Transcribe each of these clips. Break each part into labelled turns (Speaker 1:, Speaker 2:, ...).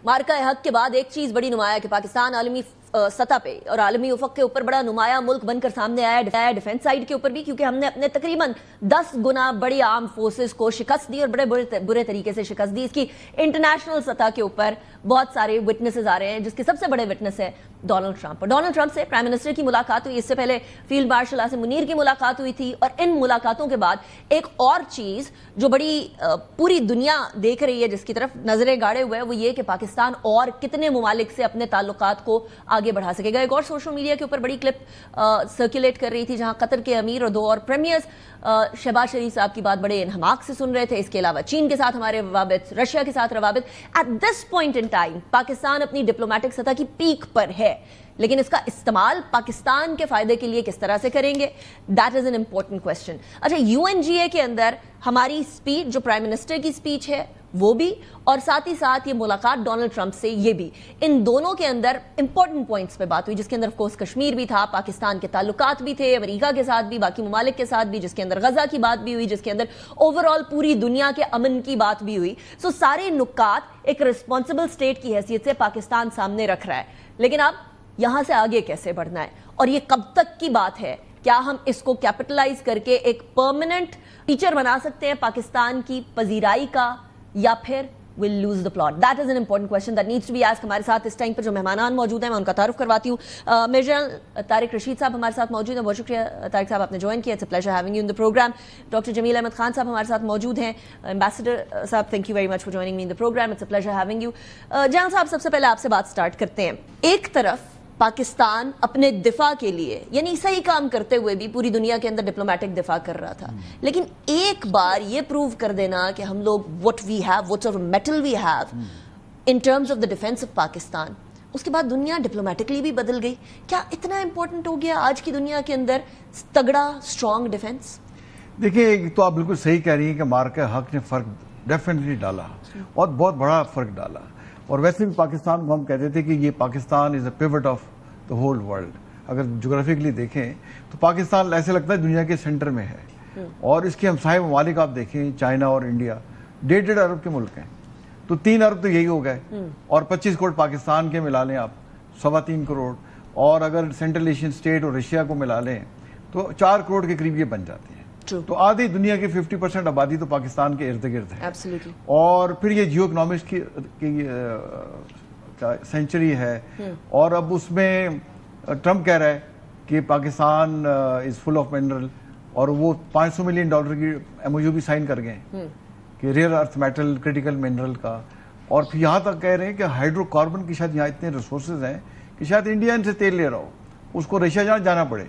Speaker 1: मार्का हक के बाद एक चीज बड़ी नुमाया कि पाकिस्तान आलमी सतह पे और आलमी उफक के ऊपर बड़ा नुमाया मुल्क बनकर सामने आया डिफेंस साइड के ऊपर भी, क्योंकि हमने अपने तकरीबन 10 गुना बड़ी आर्म फोर्सेस को शिकस्त दी और बड़े बुरे तरीके से शिकस्त दी। इसकी इंटरनेशनल सतह के ऊपर बहुत सारे विटनेसेस आ रहे हैं, जिसके सबसे बड़े विटनेस है डोनाल्ड ट्रंप। और डोनाल्ड ट्रंप से प्राइम मिनिस्टर की मुलाकात हुई, इससे पहले फील्ड मार्शल आसिम मुनीर की मुलाकात हुई थी। और इन मुलाकातों के बाद एक और चीज जो बड़ी पूरी दुनिया देख रही है, जिसकी तरफ नजरें गाड़े हुए है, वो ये कि पाकिस्तान और कितने मुमालिक से अपने ताल्लुकात को आगे बढ़ा सकेगा। एक और सोशल मीडिया के ऊपर बड़ी क्लिप सर्कुलेट कर रही थी, जहां कतर के अमीर और 2 और प्रीमियर्स शहबाज शरीफ साहब की बात बड़े इन्हमाक से सुन रहे थे। इसके अलावा चीन के साथ हमारे रवाबित, रशिया के साथ रवाबित। At this point in time Pakistan अपनी डिप्लोमेटिक सतह की पीक पर है, लेकिन इसका इस्तेमाल पाकिस्तान के फायदे के लिए किस तरह से करेंगे, that is an important question. अच्छा, यूएनजीए के अंदर हमारी स्पीच, जो प्राइम मिनिस्टर की स्पीच है वो भी, और साथ ही साथ ये मुलाकात डोनाल्ड ट्रंप से ये भी, इन दोनों के अंदर इंपॉर्टेंट पॉइंट्स पे बात हुई, जिसके अंदर ऑफकोर्स कश्मीर भी था, पाकिस्तान के ताल्लुकात भी थे, अमेरिका के साथ भी, बाकी ममालिक के साथ भी, जिसके अंदर गजा की बात भी हुई, जिसके अंदर ओवरऑल पूरी दुनिया के अमन की बात भी हुई। सो सारे नुकात एक रिस्पॉन्सिबल स्टेट की हैसियत से पाकिस्तान सामने रख रहा है। लेकिन अब यहां से आगे कैसे बढ़ना है और ये कब तक की बात है? क्या हम इसको कैपिटलाइज करके एक परमानेंट फीचर बना सकते हैं पाकिस्तान की पजीराई का, या फिर will lose the plot? That is an important question that needs to be asked. हमारे साथ इस टाइम पर जो मेहमान मौजूद हैं मैं उनका तारुफ करवाती हूँ। मेजर तारिक रशीद साहब हमारे साथ मौजूद हैं, बहुत शुक्रिया तारिक साहब आपने ज्वाइन किया, it's a pleasure having you in the programme. Doctor Jameel Ahmed Khan साहब हमारे साथ मौजूद हैं, एम्बेसडर साहब, thank you very much for joining me in the programme, it's a pleasure having you. जहां साहब, सबसे पहले आपसे बात स्टार्ट करते हैं। एक तरफ पाकिस्तान अपने दिफा के लिए, यानी सही काम करते हुए भी पूरी दुनिया के अंदर डिप्लोमेटिक दिफा कर रहा था, लेकिन एक बार ये प्रूव कर देना कि हम लोग what we have, what sort of metal we have in terms of the defence of Pakistan, उसके बाद दुनिया डिप्लोमेटिकली भी बदल गई। क्या इतना इंपॉर्टेंट हो गया आज की दुनिया के अंदर तगड़ा स्ट्रॉन्ग डिफेंस?
Speaker 2: देखिए, तो आप बिल्कुल सही कह रही हैं कि मार्का हक ने फर्क डेफिनेटली डाला और बहुत बड़ा फर्क डाला। और वैसे भी पाकिस्तान को हम कहते थे कि ये Pakistan is a pivot of the whole world. अगर ज्योग्राफिकली देखें तो पाकिस्तान ऐसे लगता है दुनिया के सेंटर में है। और इसके हमसाये ममालिक आप देखें, चाइना और इंडिया 1.5 अरब के मुल्क हैं, तो 3 अरब तो यही हो गए, और 25 करोड़ पाकिस्तान के मिला लें आप, 3.25 करोड़, और अगर सेंट्रल एशियन स्टेट और रशिया को मिला लें तो 4 करोड़ के करीब ये बन जाते हैं। तो आधी दुनिया की 50% आबादी तो पाकिस्तान के इर्द गिर्द है।
Speaker 1: Absolutely.
Speaker 2: और फिर ये जियो इकोनॉमिक्स की सेंचुरी है, और अब उसमें ट्रंप कह रहा है कि Pakistan is full of mineral, और वो $500 मिलियन की एमओयू भी साइन कर गए कि rare earth metal, critical mineral का। और फिर यहाँ तक कह रहे हैं कि हाइड्रोकार्बन की शायद यहाँ इतने रिसोर्सेज हैं कि शायद इंडिया इनसे तेल ले रहा हो, उसको रशिया जाना पड़े।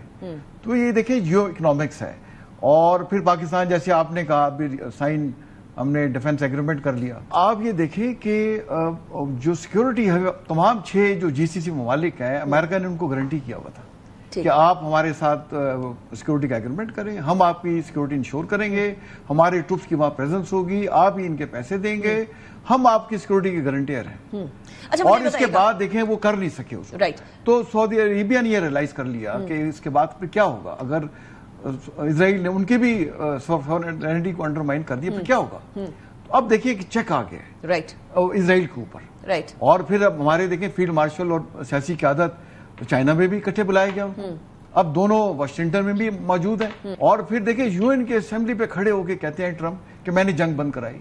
Speaker 2: तो ये देखिए जियो इकोनॉमिक्स है। और फिर पाकिस्तान, जैसे आपने कहा, अभी साइन हमने डिफेंस एग्रीमेंट कर लिया। आप ये देखें कि जो सिक्योरिटी है, तमाम 6 जो जीसीसी ममालिक हैं, अमेरिका ने उनको गारंटी किया हुआ था कि आप हमारे साथ सिक्योरिटी का एग्रीमेंट करें, हम आपकी सिक्योरिटी इंश्योर करेंगे, हमारे ट्रूप्स की वहां प्रेजेंस होगी, आप ही इनके पैसे देंगे, हम आपकी सिक्योरिटी के गारंटियर हैं।
Speaker 1: अच्छा,
Speaker 2: और इसके बाद देखें वो कर नहीं सके उसको।
Speaker 1: राइट।
Speaker 2: तो सऊदी अरेबिया ने ये रियलाइज कर लिया कि इसके बाद फिर क्या होगा, अगर इजराइल ने उनके भी सॉवरेनिटी को अंडरमाइन कर दिया, फिर क्या होगा? तो अब देखिए कि चेक आ गया है
Speaker 1: राइट
Speaker 2: इजराइल के ऊपर।
Speaker 1: राइट।
Speaker 2: और फिर अब हमारे देखें फील्ड मार्शल और सियासी क़यादत चाइना में भी इकट्ठे बुलाया गया उनको, अब दोनों वाशिंगटन में भी मौजूद हैं। और फिर देखिए यूएन के असेंबली पे खड़े होकर कहते हैं ट्रंप कि मैंने जंग बंद कराई।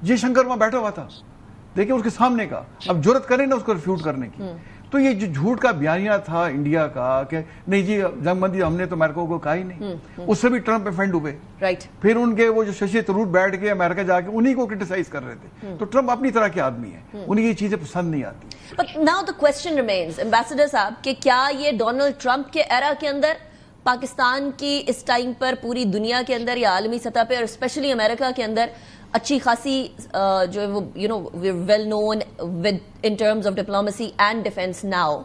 Speaker 2: जय शंकर वहां बैठा हुआ था, देखिए उसके सामने का, अब जरूरत करें ना उसको रिफ्यूट करने की। तो ये जो झूठ का बयानिया था इंडिया का कि नहीं जी जंगबंदी हमने तो अमेरिका को कहा ही नहीं, उससे भी ट्रंप ऑफेंड हुए।
Speaker 1: राइट।
Speaker 2: फिर उनके वो जो शशि थरूर बैठ के अमेरिका जाके उन्हीं को क्रिटिसाइज कर रहे थे। तो ट्रंप अपनी तरह के आदमी है, उन्हें ये चीजें पसंद नहीं आती।
Speaker 1: But now the question remains, ambassador साहब, कि क्या ये डोनाल्ड ट्रंप के एरा के अंदर पाकिस्तान की इस टाइम पर पूरी दुनिया के अंदर या आलमी सतह पर और स्पेशली अमेरिका के अंदर अच्छी खासी जो है वो well known with in terms of diplomacy and defence now,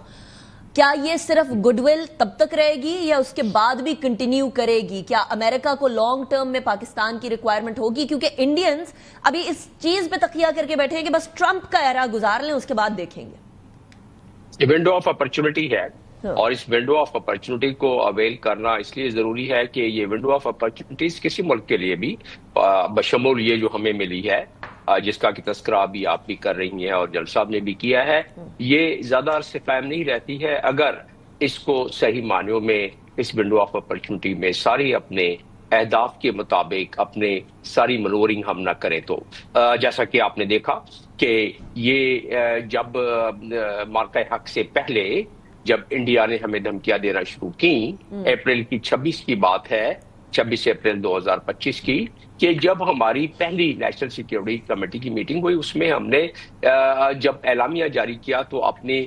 Speaker 1: क्या ये सिर्फ गुडविल तब तक रहेगी या उसके बाद भी कंटिन्यू करेगी? क्या अमेरिका को लॉन्ग टर्म में पाकिस्तान की रिक्वायरमेंट होगी? क्योंकि इंडियंस अभी इस चीज पे तकिया करके बैठे हैं कि बस ट्रंप का एरा गुजार लें, उसके बाद देखेंगे।
Speaker 3: ये विंडो ऑफ अपॉर्चुनिटी है और इस विंडो ऑफ अपॉर्चुनिटी को अवेल करना इसलिए जरूरी है कि ये विंडो ऑफ अपॉर्चुनिटीज किसी मुल्क के लिए भी बशमूल ये जो हमें मिली है جس کا کہ تذکرہ بھی آپ بھی کر رہی ہیں اور جل صاحب نے بھی کیا ہے، یہ زیادہ عرصے قائم نہیں رہتی ہے اگر اس کو صحیح معنیوں میں اس ونڈو آف اپرچونٹی میں ساری اپنے اہداف کے مطابق اپنے ساری منورنگ ہم نہ کریں تو جیسا کہ آپ نے دیکھا کہ یہ جب مارکہ حق سے پہلے جب انڈیا نے ہمیں دھمکیاں دینا شروع کی، اپریل کی 26 کی بات ہے، 26 اپریل 2025 کی، کہ جب ہماری پہلی نیشنل سیکیورٹی کمیٹی کی میٹنگ ہوئی، اس میں ہم نے جب اعلامیہ جاری کیا تو اپنی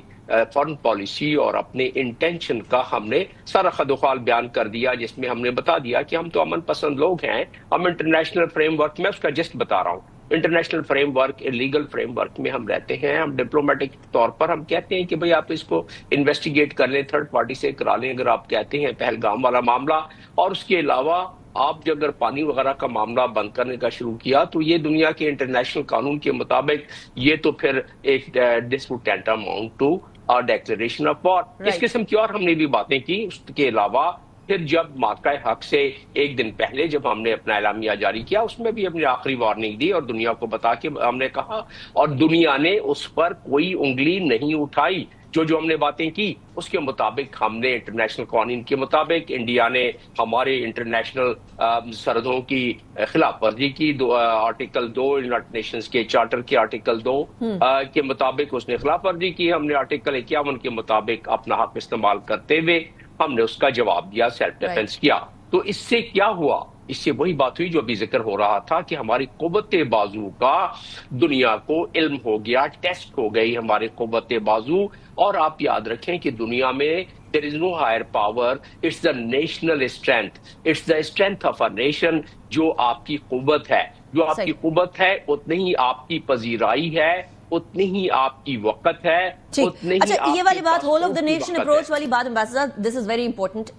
Speaker 3: فارن پالیسی اور اپنے انٹینشن کا ہم نے سارا خد و خال بیان کر دیا، جس میں ہم نے بتا دیا کہ ہم تو امن پسند لوگ ہیں، ہم انٹرنیشنل فریم ورک میں، اس کا جسٹ بتا رہا ہوں، international frame work, legal frame work میں ہم رہتے ہیں، ہم ڈپلومیٹک طور پر ہم کہتے ہیں کہ بھئی آپ اس کو انویسٹیگیٹ کر لیں، تھرڈ پارٹی سے کرا لیں اگر آپ کہتے ہیں پہلگام والا معاملہ، اور اس کے علاوہ آپ جو اگر پانی وغیرہ کا معاملہ بند کرنے کا شروع کیا تو یہ دنیا کے انٹرنیشنل قانون کے مطابق یہ تو پھر ایک this would tantamount to declaration of war, اس قسم کی اور ہم نے بھی باتیں کی۔ اس کے علاوہ پھر جب مارکہ حق سے ایک دن پہلے جب ہم نے اپنا اعلامیہ جاری کیا، اس میں بھی اپنی آخری وارننگ دی اور دنیا کو بتا کے ہم نے کہا، اور دنیا نے اس پر کوئی انگلی نہیں اٹھائی، جو ہم نے باتیں کی اس کے مطابق ہم نے انٹرنیشنل قوانین کے مطابق انڈیا نے ہمارے انٹرنیشنل سرحدوں کی خلاف ورزی کی، آرٹیکل 2 یونائٹڈ نیشنز کے چارٹر کے آرٹیکل 2 کے مطابق اس نے خلاف ورزی کی، ہم نے آرٹیکل 51 کے مطابق اپنا حق استعمال کرتے ہوئے ہم نے اس کا جواب دیا، سیلف ڈیفنس کیا۔ تو اس سے کیا ہوا؟ اس سے وہی بات ہوئی جو ابھی ذکر ہو رہا تھا کہ ہماری قوت بازو کا دنیا کو علم ہو گیا، ٹیسٹ ہو گئی ہماری قوت بازو، اور آپ یاد رکھیں کہ دنیا میں there is no higher power, it's the national strength, it's the strength of a nation، جو آپ کی قوت ہے، جو آپ کی قوت ہے اتنی ہی آپ کی پذیرائی ہے، اتنی ہی آپ کی وقت ہے، اتنی ہی
Speaker 1: اچھا، یہ والی بات whole of the nation approach والی بات، ambassador, this is very important.